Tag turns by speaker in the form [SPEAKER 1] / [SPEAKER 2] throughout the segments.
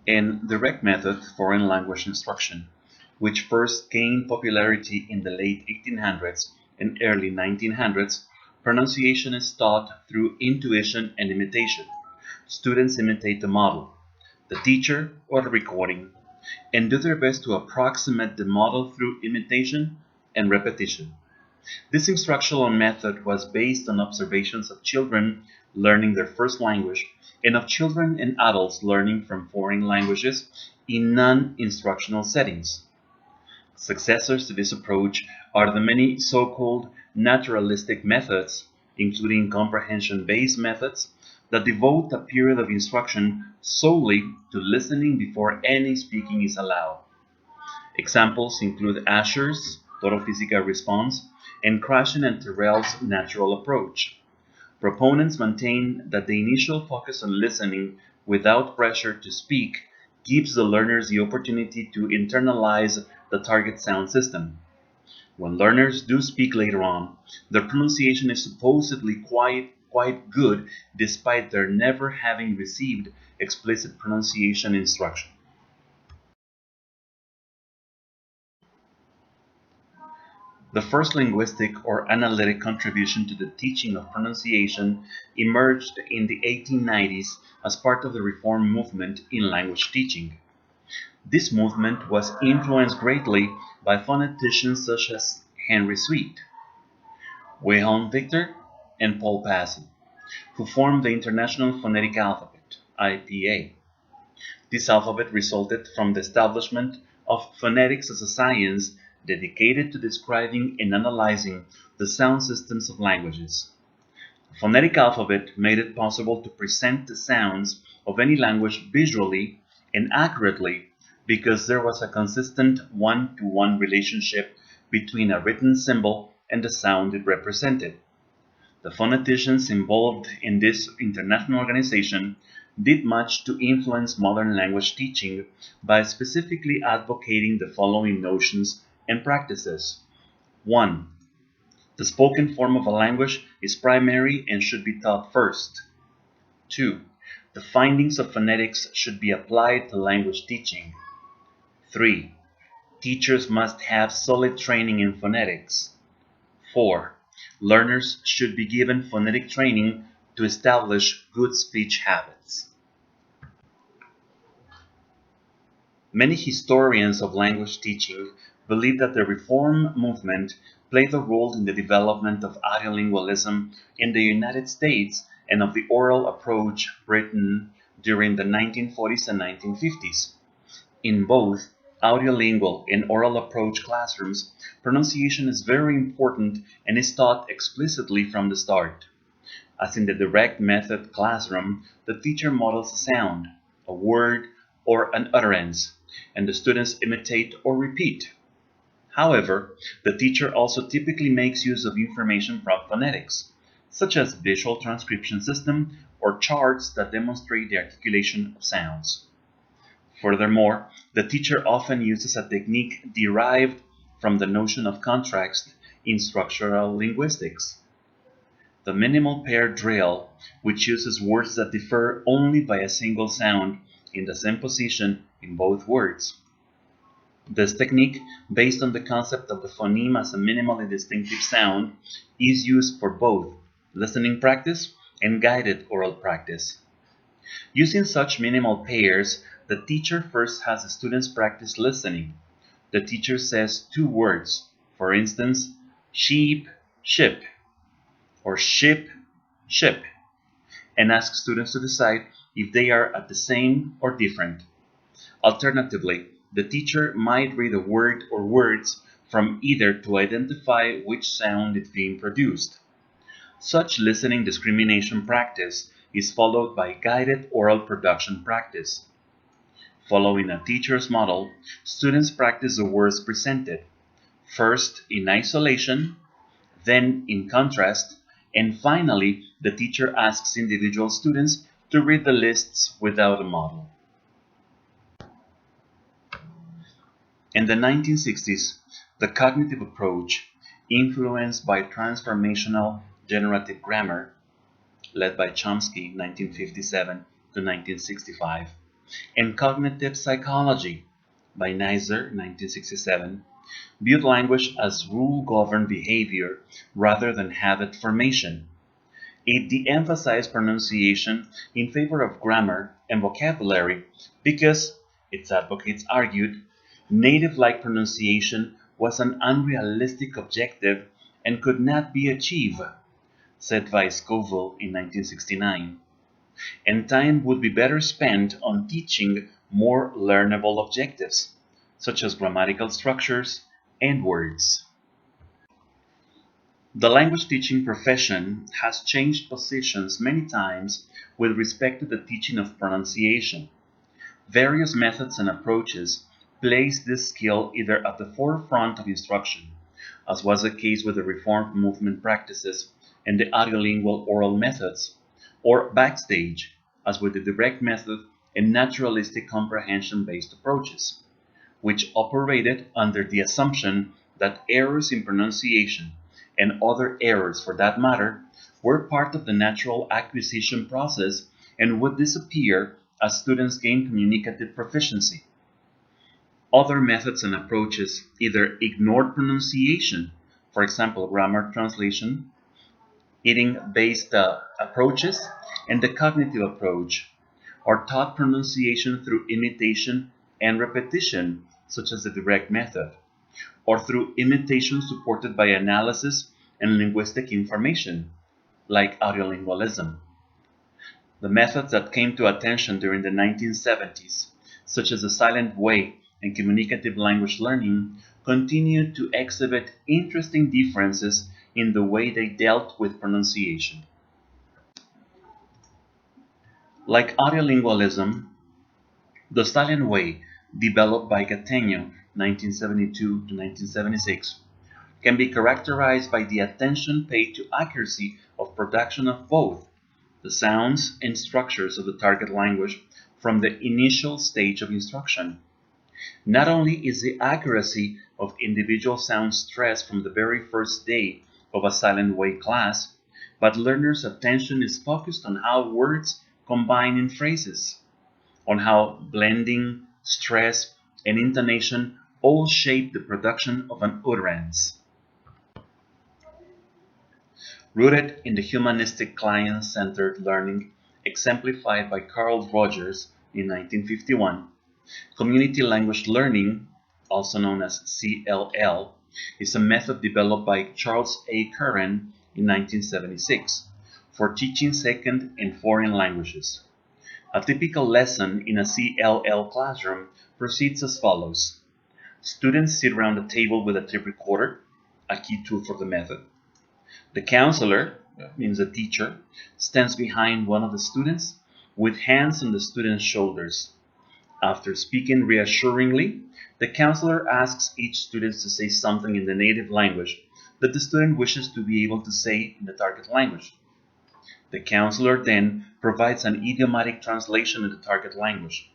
[SPEAKER 1] and direct method foreign language instruction, which first gained popularity in the late 1800s and early 1900s. Pronunciation is taught through intuition and imitation. Students imitate the model, the teacher, or the recording, and do their best to approximate the model through imitation and repetition. This instructional method was based on observations of children learning their first language and of children and adults learning from foreign languages in non-instructional settings. Successors to this approach are the many so-called naturalistic methods, including comprehension-based methods, that devote a period of instruction solely to listening before any speaking is allowed. Examples include Asher's total physical response and Krashen and Terrell's natural approach. Proponents maintain that the initial focus on listening without pressure to speak gives the learners the opportunity to internalize the target sound system. When learners do speak later on, their pronunciation is supposedly quite good despite their never having received explicit pronunciation instruction. The first linguistic or analytic contribution to the teaching of pronunciation emerged in the 1890s as part of the reform movement in language teaching. This movement was influenced greatly by phoneticians such as Henry Sweet, Wilhelm Victor, and Paul Passy, who formed the International Phonetic Alphabet, IPA. This alphabet resulted from the establishment of phonetics as a science dedicated to describing and analyzing the sound systems of languages. The phonetic alphabet made it possible to present the sounds of any language visually and accurately because there was a consistent one-to-one relationship between a written symbol and the sound it represented. The phoneticians involved in this international organization did much to influence modern language teaching by specifically advocating the following notions and practices. 1. The spoken form of a language is primary and should be taught first. 2. The findings of phonetics should be applied to language teaching. 3. Teachers must have solid training in phonetics. 4. Learners should be given phonetic training to establish good speech habits. Many historians of language teaching believe that the reform movement played a role in the development of audiolingualism in the United States and of the oral approach written during the 1940s and 1950s. In both audiolingual and oral approach classrooms, pronunciation is very important and is taught explicitly from the start. As in the direct method classroom, the teacher models a sound, a word, or an utterance, and the students imitate or repeat. However, the teacher also typically makes use of information from phonetics, such as visual transcription system or charts that demonstrate the articulation of sounds. Furthermore, the teacher often uses a technique derived from the notion of contrast in structural linguistics. The minimal pair drill, which uses words that differ only by a single sound in the same position in both words. This technique, based on the concept of the phoneme as a minimally distinctive sound, is used for both listening practice and guided oral practice. Using such minimal pairs, the teacher first has the students practice listening. The teacher says two words, for instance, sheep, ship, or ship, ship, and asks students to decide if they are at the same or different. Alternatively, the teacher might read a word or words from either to identify which sound is being produced. Such listening discrimination practice is followed by guided oral production practice. Following a teacher's model, students practice the words presented, first in isolation, then in contrast, and finally, the teacher asks individual students to read the lists without a model. In the 1960s, the cognitive approach, influenced by transformational generative grammar, led by Chomsky 1957 to 1965, and Cognitive Psychology by Neiser, 1967, viewed language as rule-governed behavior rather than habit formation. It de-emphasized pronunciation in favor of grammar and vocabulary because, its advocates argued, native-like pronunciation was an unrealistic objective and could not be achieved, said Weiss-Scoville in 1969, and time would be better spent on teaching more learnable objectives, such as grammatical structures and words. The language teaching profession has changed positions many times with respect to the teaching of pronunciation. Various methods and approaches place this skill either at the forefront of instruction, as was the case with the Reformed movement practices and the audiolingual oral methods, or backstage, as with the direct method and naturalistic comprehension-based approaches, which operated under the assumption that errors in pronunciation, and other errors for that matter, were part of the natural acquisition process and would disappear as students gain communicative proficiency. Other methods and approaches either ignored pronunciation, for example, grammar translation, eating-based approaches, and the cognitive approach, or taught pronunciation through imitation and repetition, such as the direct method, or through imitation supported by analysis and linguistic information, like audiolingualism. The methods that came to attention during the 1970s, such as the silent way and communicative language learning, continued to exhibit interesting differences in the way they dealt with pronunciation. Like audiolingualism, the silent way, developed by Gattegno 1972 to 1976, can be characterized by the attention paid to accuracy of production of both the sounds and structures of the target language from the initial stage of instruction. Not only is the accuracy of individual sounds stressed from the very first day of a silent way class, but learners' attention is focused on how words combine in phrases, on how blending, stress, and intonation all shape the production of an utterance. Rooted in the humanistic client-centered learning exemplified by Carl Rogers in 1951, community language learning, also known as CLL, is a method developed by Charles A. Curran in 1976 for teaching second and foreign languages. A typical lesson in a CLL classroom proceeds as follows. Students sit around a table with a tape recorder, a key tool for the method. The counselor, means the teacher, stands behind one of the students with hands on the student's shoulders. After speaking reassuringly, the counselor asks each student to say something in the native language that the student wishes to be able to say in the target language. The counselor then provides an idiomatic translation in the target language.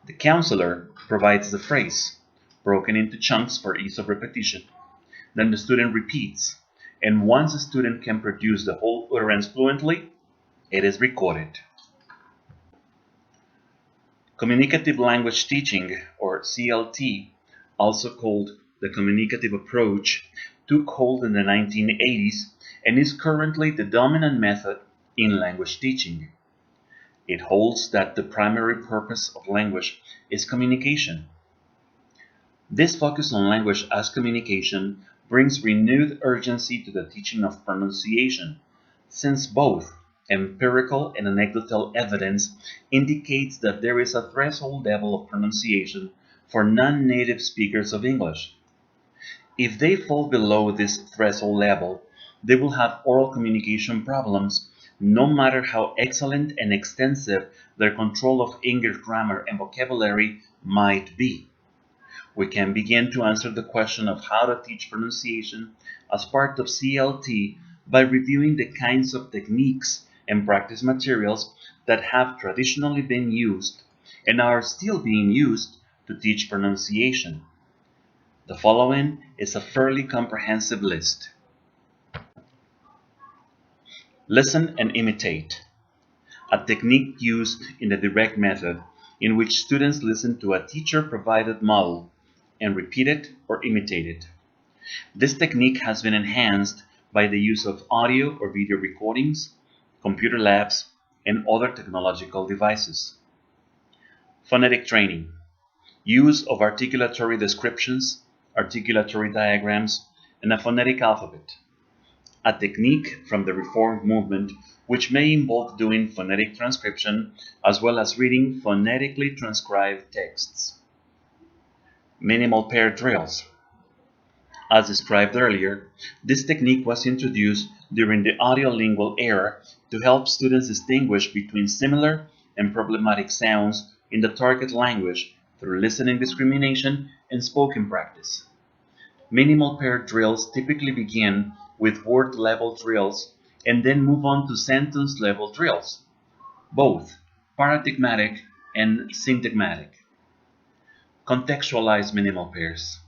[SPEAKER 1] The counselor provides the phrase, broken into chunks for ease of repetition. Then the student repeats, and once the student can produce the whole utterance fluently, it is recorded. Communicative language teaching, or CLT, also called the communicative approach, took hold in the 1980s and is currently the dominant method in language teaching. It holds that the primary purpose of language is communication. This focus on language as communication brings renewed urgency to the teaching of pronunciation, since both empirical and anecdotal evidence indicates that there is a threshold level of pronunciation for non-native speakers of English. If they fall below this threshold level, they will have oral communication problems, no matter how excellent and extensive their control of English grammar and vocabulary might be. We can begin to answer the question of how to teach pronunciation as part of CLT by reviewing the kinds of techniques and practice materials that have traditionally been used and are still being used to teach pronunciation. The following is a fairly comprehensive list. Listen and imitate. A technique used in the direct method in which students listen to a teacher-provided model and repeat it or imitate it. This technique has been enhanced by the use of audio or video recordings, computer labs, and other technological devices. Phonetic training. Use of articulatory descriptions, articulatory diagrams, and a phonetic alphabet. A technique from the Reformed movement which may involve doing phonetic transcription as well as reading phonetically transcribed texts. Minimal pair drills. As described earlier, this technique was introduced during the audiolingual era to help students distinguish between similar and problematic sounds in the target language through listening discrimination and spoken practice. Minimal pair drills typically begin with word-level drills and then move on to sentence-level drills, both paradigmatic and syntagmatic. Contextualized minimal pairs.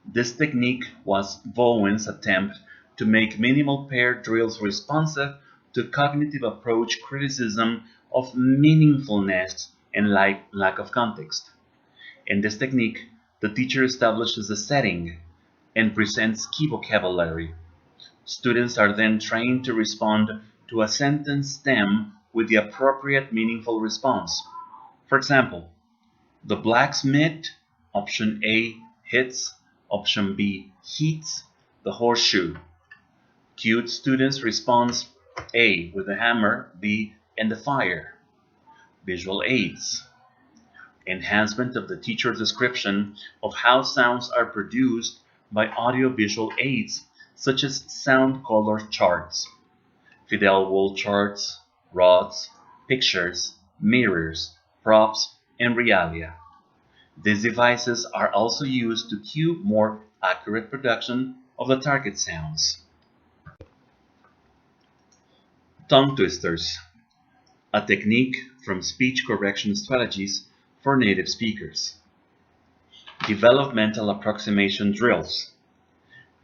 [SPEAKER 1] This technique was Bowen's attempt to make minimal pair drills responsive to cognitive approach criticism of meaningfulness and lack of context. In this technique, the teacher establishes a setting and presents key vocabulary. Students are then trained to respond to a sentence stem with the appropriate meaningful response. For example, the blacksmith, option A, hits, option B, heats the horseshoe. Cued students respond A, with the hammer, B, and the fire. Visual aids. Enhancement of the teacher's description of how sounds are produced by audiovisual aids such as sound color charts, Fidel wall charts, rods, pictures, mirrors, props, and realia. These devices are also used to cue more accurate production of the target sounds. Tongue twisters, a technique from speech correction strategies for native speakers. Developmental approximation drills,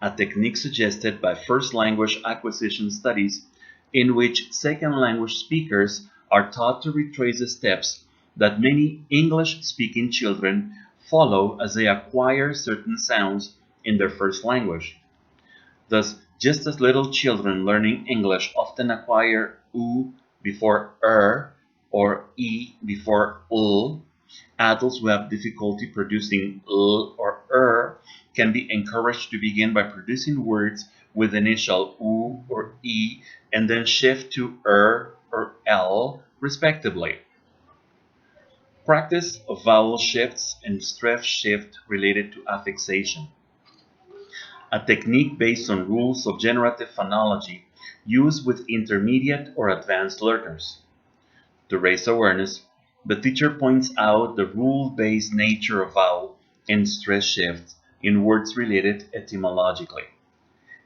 [SPEAKER 1] a technique suggested by first language acquisition studies in which second language speakers are taught to retrace the steps that many English-speaking children follow as they acquire certain sounds in their first language. Thus, just as little children learning English often acquire U before or E before L, adults who have difficulty producing L or can be encouraged to begin by producing words with initial U or E and then shift to or L, respectively. Practice of vowel shifts and stress shift related to affixation. A technique based on rules of generative phonology used with intermediate or advanced learners. To raise awareness, the teacher points out the rule-based nature of vowel and stress shifts in words related etymologically.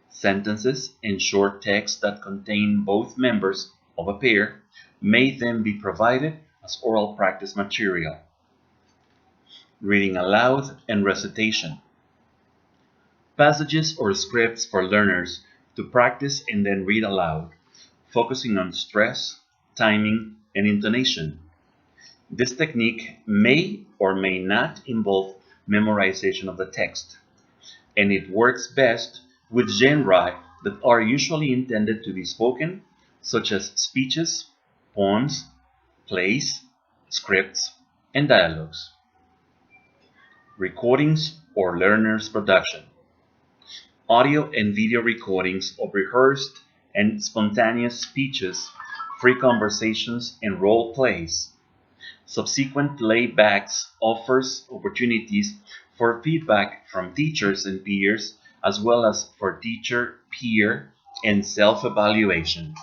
[SPEAKER 1] Sentences and short text that contain both members of a pair may then be provided as oral practice material. Reading aloud and recitation. Passages or scripts for learners to practice and then read aloud, focusing on stress, timing, and intonation. This technique may or may not involve memorization of the text, and it works best with genera that are usually intended to be spoken, such as speeches, poems, plays, scripts, and dialogues. Recordings or learners' production. Audio and video recordings of rehearsed and spontaneous speeches, free conversations, and role plays. Subsequent playbacks offers opportunities for feedback from teachers and peers, as well as for teacher, peer, and self-evaluation.